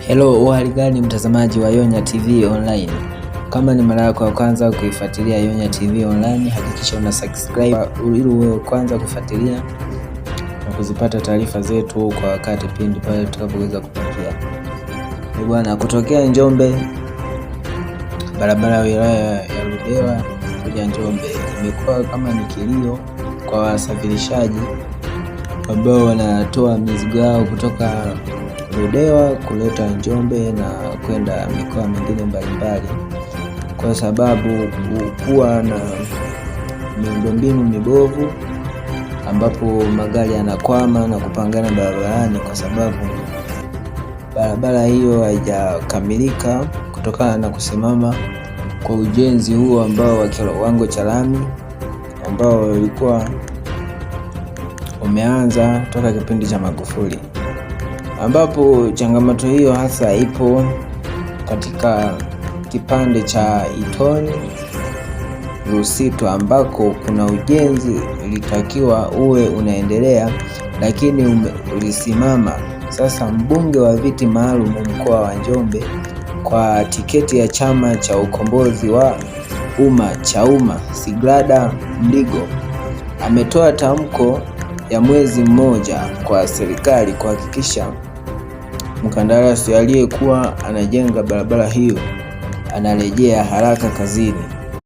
Hello, hali gani mtazamaji wa Yonya TV Online? Kama ni mara yako ya kwanza kuifuatilia Yonya TV Online, hakikisha una subscribe ili uwe kwanza kufuatilia na kuzipata taarifa zetu kwa wakati pindi pale tutakapoweza kupakia. Bwana, kutokea Njombe, barabara ya wilaya ya Ludewa kuja Njombe imekuwa kama ni kilio kwa wasafirishaji ambao wanatoa mizigo yao kutoka Ludewa kuleta Njombe na kwenda mikoa mingine mbalimbali, kwa sababu kuwa na miundombinu mibovu ambapo magari yanakwama na kupangana barabarani kwa sababu barabara hiyo haijakamilika kutokana na kusimama kwa ujenzi huo ambao wa kiwango cha lami ambao ulikuwa umeanza toka kipindi cha Magufuli, ambapo changamoto hiyo hasa ipo katika kipande cha Itoni Lusito ambako kuna ujenzi ulitakiwa uwe unaendelea lakini ulisimama. Sasa mbunge wa viti maalum mkoa wa Njombe kwa tiketi ya chama cha ukombozi wa umma CHAUMMA Sigrada Mligo ametoa tamko ya mwezi mmoja kwa serikali kuhakikisha mkandarasi aliyekuwa anajenga barabara hiyo anarejea haraka kazini.